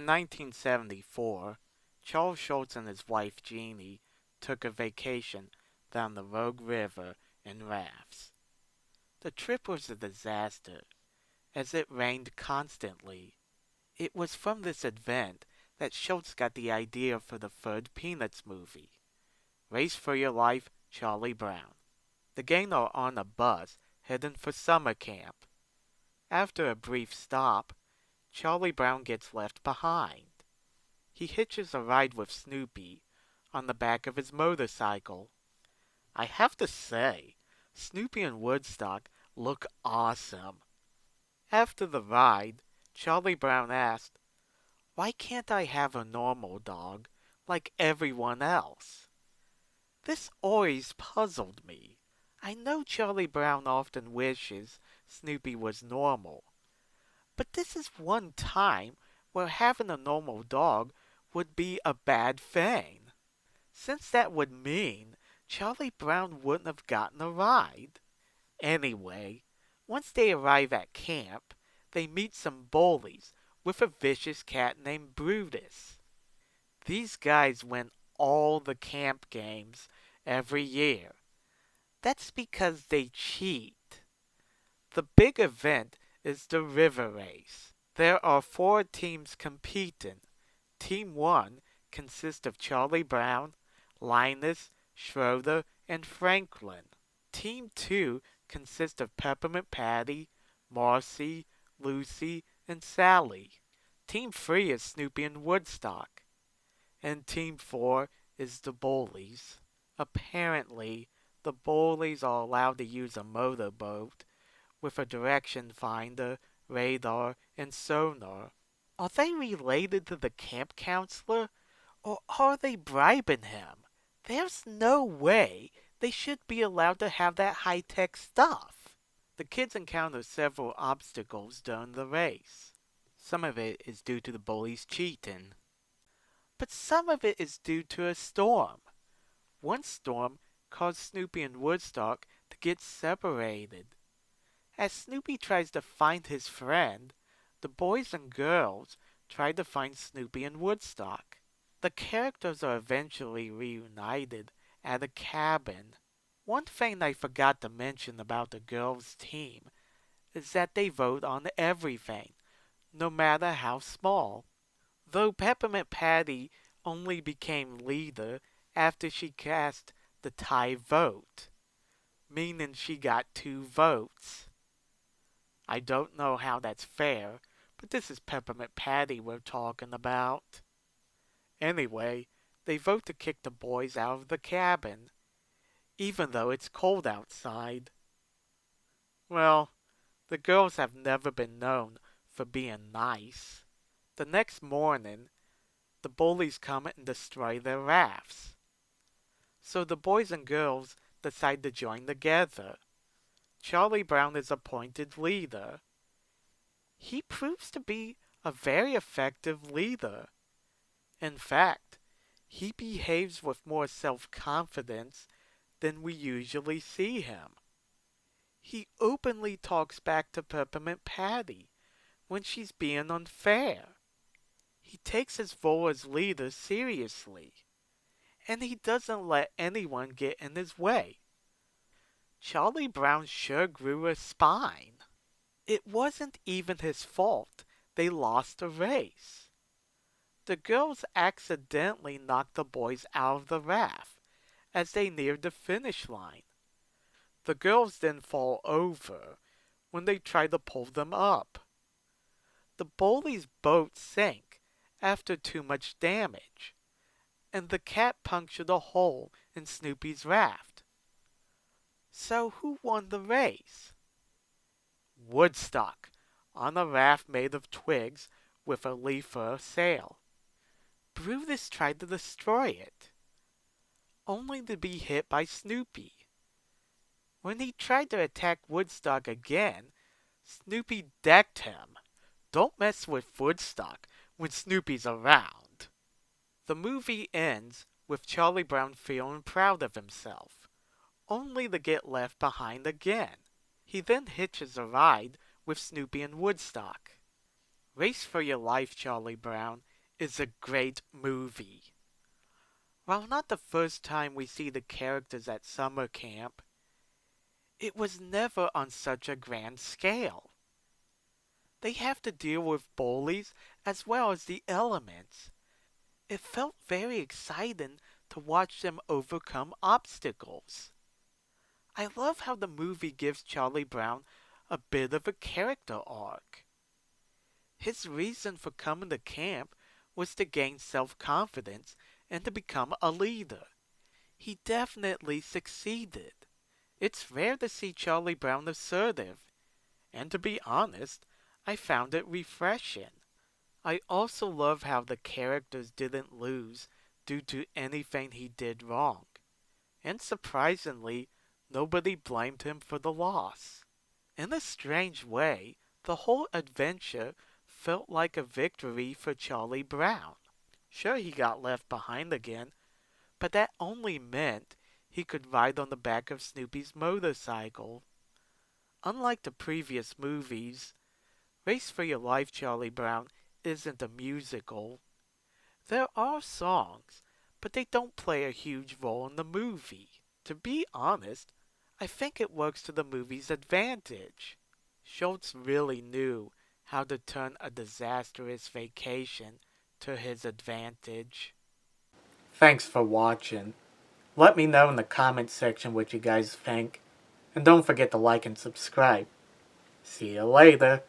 In 1974, Charles Schultz and his wife Jeannie took a vacation down the Rogue River in rafts. The trip was a disaster, as it rained constantly. It was from this event that Schultz got the idea for the third Peanuts movie, Race for Your Life, Charlie Brown. The gang are on a bus heading for summer camp. After a brief stop, Charlie Brown gets left behind. He hitches a ride with Snoopy on the back of his motorcycle. I have to say, Snoopy and Woodstock look awesome. After the ride, Charlie Brown asked, "Why can't I have a normal dog like everyone else?" This always puzzled me. I know Charlie Brown often wishes Snoopy was normal, but this is one time where having a normal dog would be a bad thing, since that would mean Charlie Brown wouldn't have gotten a ride. Anyway, once they arrive at camp, they meet some bullies with a vicious cat named Brutus. These guys win all the camp games every year. That's because they cheat. The big event is the river race. There are 4 teams competing. Team 1 consists of Charlie Brown, Linus, Schroeder, and Franklin. Team 2 consists of Peppermint Patty, Marcy, Lucy, and Sally. Team 3 is Snoopy and Woodstock. And Team 4 is the bullies. Apparently, the bullies are allowed to use a motorboat with a direction finder, radar, and sonar. Are they related to the camp counselor, or are they bribing him? There's no way they should be allowed to have that high-tech stuff. The kids encounter several obstacles during the race. Some of it is due to the bullies cheating, but some of it is due to a storm. One storm caused Snoopy and Woodstock to get separated. As Snoopy tries to find his friend, the boys and girls try to find Snoopy and Woodstock. The characters are eventually reunited at a cabin. One thing I forgot to mention about the girls' team is that they vote on everything, no matter how small. Though Peppermint Patty only became leader after she cast the tie vote, meaning she got 2 votes. I don't know how that's fair, but this is Peppermint Patty we're talking about. Anyway, they vote to kick the boys out of the cabin, even though it's cold outside. Well, the girls have never been known for being nice. The next morning, the bullies come and destroy their rafts. So the boys and girls decide to join together. Charlie Brown is appointed leader. He proves to be a very effective leader. In fact, he behaves with more self-confidence than we usually see him. He openly talks back to Peppermint Patty when she's being unfair. He takes his role as leader seriously, and he doesn't let anyone get in his way. Charlie Brown sure grew a spine. It wasn't even his fault they lost the race. The girls accidentally knocked the boys out of the raft as they neared the finish line. The girls then fall over when they try to pull them up. The bullies' boat sank after too much damage, and the cat punctured a hole in Snoopy's raft. So who won the race? Woodstock, on a raft made of twigs with a leaf for a sail. Brutus tried to destroy it, only to be hit by Snoopy. When he tried to attack Woodstock again, Snoopy decked him. Don't mess with Woodstock when Snoopy's around. The movie ends with Charlie Brown feeling proud of himself, only to get left behind again. He then hitches a ride with Snoopy and Woodstock. Race for Your Life, Charlie Brown is a great movie. While not the first time we see the characters at summer camp, it was never on such a grand scale. They have to deal with bullies as well as the elements. It felt very exciting to watch them overcome obstacles. I love how the movie gives Charlie Brown a bit of a character arc. His reason for coming to camp was to gain self-confidence and to become a leader. He definitely succeeded. It's rare to see Charlie Brown assertive, and to be honest, I found it refreshing. I also love how the characters didn't lose due to anything he did wrong, and surprisingly, nobody blamed him for the loss. In a strange way, the whole adventure felt like a victory for Charlie Brown. Sure, he got left behind again, but that only meant he could ride on the back of Snoopy's motorcycle. Unlike the previous movies, Race for Your Life, Charlie Brown isn't a musical. There are songs, but they don't play a huge role in the movie. To be honest, I think it works to the movie's advantage. Schultz really knew how to turn a disastrous vacation to his advantage. Thanks for watching. Let me know in the comments section what you guys think. And don't forget to like and subscribe. See you later.